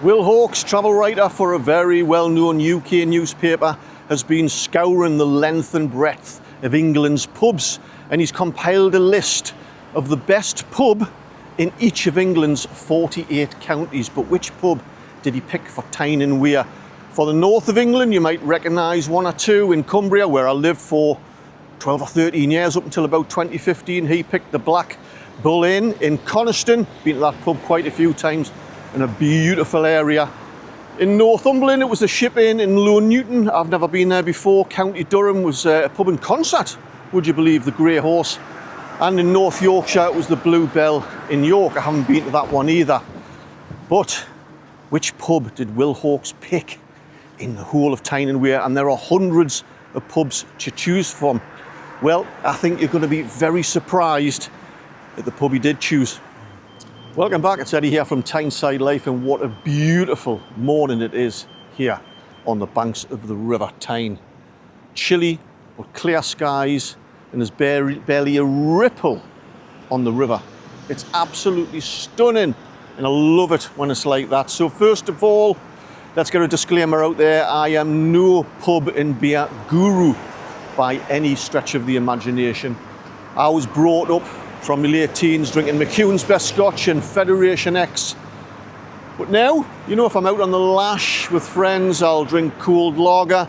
Will Hawkes, travel writer for a very well-known UK newspaper, has been scouring the length and breadth of England's pubs, and he's compiled a list of the best pub in each of England's 48 counties. But which pub did he pick for Tyne and Wear? For the north of England, you might recognise one or two. In Cumbria, where I lived for 12 or 13 years up until about 2015, he picked the Black Bull Inn in Coniston. Been to that pub quite a few times, in a beautiful area. In Northumberland, it was the Ship Inn in Low Newton. I've never been there before. County Durham was a pub and concert, would you believe, the Grey Horse. And in North Yorkshire, it was the Blue Bell in York. I haven't been to that one either. But which pub did Will Hawkes pick in the whole of Tyne and Wear? And there are hundreds of pubs to choose from. Well, I think you're going to be very surprised at the pub he did choose. Welcome back, it's Eddie here from Tyneside Life, and what a beautiful morning it is here on the banks of the River Tyne. Chilly but clear skies, and there's barely a ripple on the river. It's absolutely stunning, and I love it when it's like that. So first of all, let's get a disclaimer out there. I am no pub and beer guru by any stretch of the imagination. I was brought up from my late teens drinking McEwan's Best Scotch and Federation X. But now, you know, if I'm out on the lash with friends, I'll drink cold lager.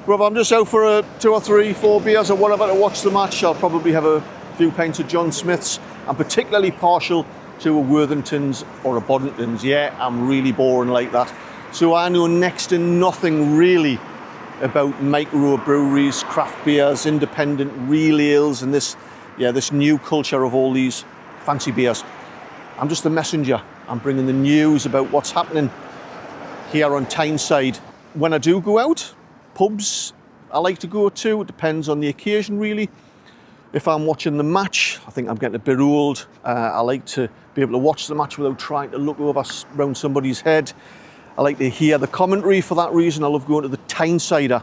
But if I'm just out for 2 or 3, 4 beers or whatever to watch the match, I'll probably have a few pints of John Smith's. I'm particularly partial to a Worthington's or a Boddington's. Yeah, I'm really boring like that. So I know next to nothing really about microbreweries, craft beers, independent real ales, and this new culture of all these fancy beers. I'm just the messenger. I'm bringing the news about what's happening here on Tyneside. When I do go out, pubs I like to go to. It depends on the occasion, really. If I'm watching the match, I think I'm getting a bit old. I like to be able to watch the match without trying to look over around somebody's head. I like to hear the commentary. For that reason, I love going to the Tynesider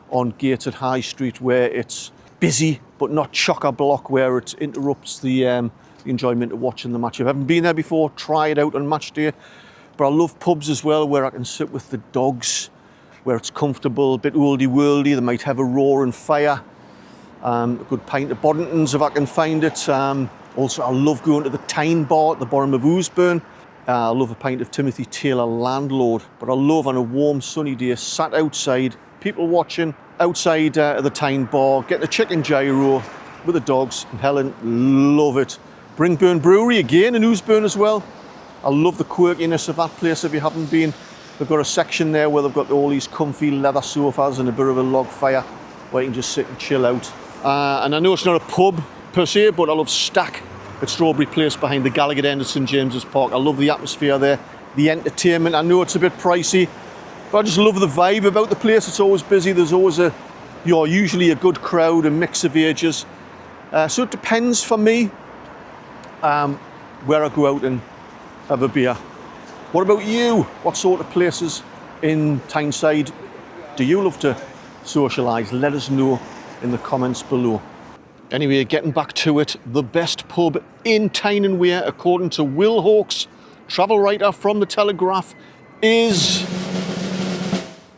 on Gated High Street, where it's busy but not chock-a-block, where it interrupts the enjoyment of watching the match. If I haven't been there before, try it out on match day. But I love pubs as well, where I can sit with the dogs, where it's comfortable, a bit oldie-worldy. They might have a roaring fire, a good pint of Boddington's if I can find it. Also, I love going to the Tyne bar at the bottom of Oosburn. I love a pint of Timothy Taylor Landlord. But I love on a warm sunny day, sat outside, people watching, outside the Tyne bar, getting a chicken gyro with the dogs. And Helen, love it. Bringburn Brewery again in Oosburn as well. I love the quirkiness of that place. If you haven't been, they've got a section there where they've got all these comfy leather sofas and a bit of a log fire where you can just sit and chill out. And I know it's not a pub per se, but I love Stack at Strawberry Place behind the Gallagher end of St James's Park. I love the atmosphere there, the entertainment. I know it's a bit pricey, but I just love the vibe about the place. It's always busy. There's always usually a good crowd, a mix of ages. So it depends for me where I go out and have a beer. What about you? What sort of places in Tyneside do you love to socialise? Let us know in the comments below. Anyway, getting back to it, the best pub in Tyne and Wear, according to Will Hawkes, travel writer from the Telegraph, is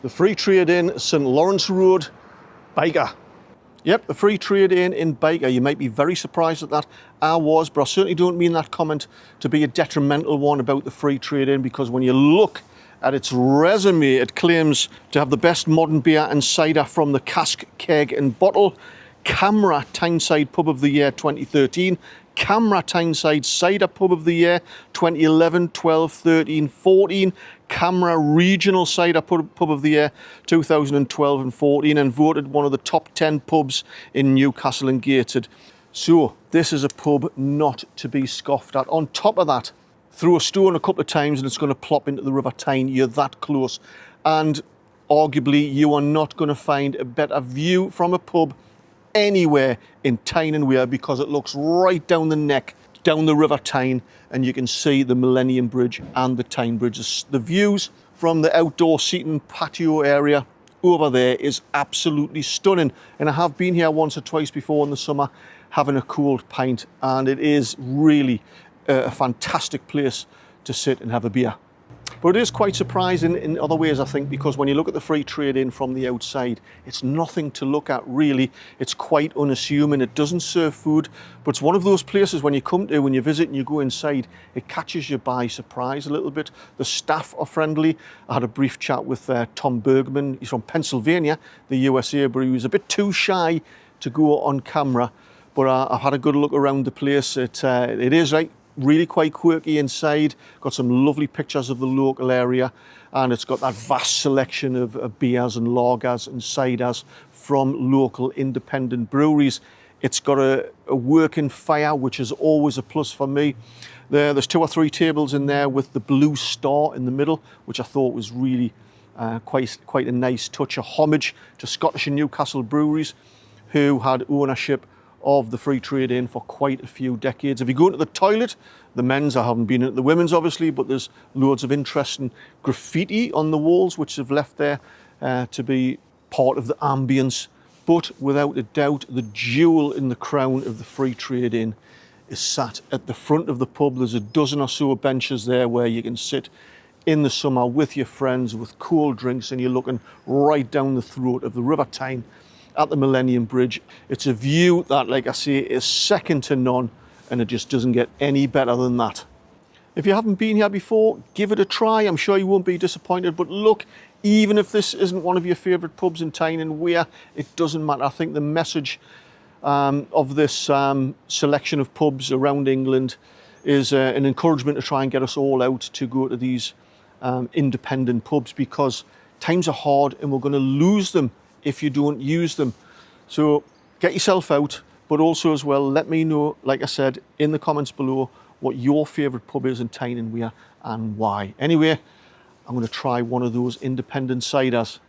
the Free Trade Inn, St Lawrence Road, Byker. Yep, the Free Trade Inn in Byker. You might be very surprised at that. I was, but I certainly don't mean that comment to be a detrimental one about the Free Trade Inn, because when you look at its resume, it claims to have the best modern beer and cider from the cask, keg and bottle. Camera Tyneside Pub of the Year 2013, Camera Tyneside Cider Pub of the Year 2011, 12, 13, 14, Camera Regional Cider Pub of the Year 2012 and 14, and voted one of the top 10 pubs in Newcastle and Gated. So this is a pub not to be scoffed at. On top of that, throw a stone a couple of times and it's going to plop into the River Tyne. You're that close. And arguably you are not going to find a better view from a pub anywhere in Tyne and Wear, because it looks right down the neck, down the River Tyne, and you can see the Millennium Bridge and the Tyne Bridge. The views from the outdoor seating patio area over there is absolutely stunning. And I have been here once or twice before in the summer having a cold pint, and it is really a fantastic place to sit and have a beer. But it is quite surprising in other ways, I think, because when you look at the free trade in from the outside, it's nothing to look at really. It's quite unassuming. It doesn't serve food, but it's one of those places when you come to, when you visit and you go inside, it catches you by surprise a little bit. The staff are friendly. I had a brief chat with Tom Bergman. He's from Pennsylvania, the USA, but he was a bit too shy to go on camera. But I've had a good look around the place. It is like really quite quirky inside. Got some lovely pictures of the local area, and it's got that vast selection of beers and lagers and ciders from local independent breweries. It's got a working fire, which is always a plus for me. There's 2 or 3 tables in there with the blue star in the middle, which I thought was really quite a nice touch, a homage to Scottish and Newcastle breweries who had ownership of the free trade in for quite a few decades. If you go into the toilet, the men's, I haven't been into the women's obviously, but there's loads of interesting graffiti on the walls which have left there to be part of the ambience. But without a doubt, the jewel in the crown of the free trade in is sat at the front of the pub. There's a dozen or so benches there where you can sit in the summer with your friends with cold drinks, and you're looking right down the throat of the River Tyne at the Millennium Bridge. It's a view that, like I say, is second to none, and it just doesn't get any better than that. If you haven't been here before, give it a try. I'm sure you won't be disappointed. But look, even if this isn't one of your favourite pubs in Tyne and Wear, it doesn't matter. I think the message of this selection of pubs around England is an encouragement to try and get us all out to go to these independent pubs, because times are hard and we're going to lose them if you don't use them. So get yourself out, but also as well, let me know, like I said, in the comments below, what your favourite pub is in Tyne and Wear and why. Anyway, I'm going to try one of those independent ciders.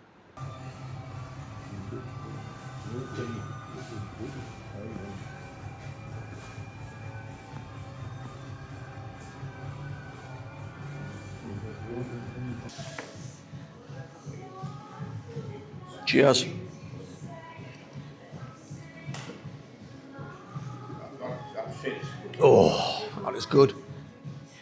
Cheers. Oh, that is good.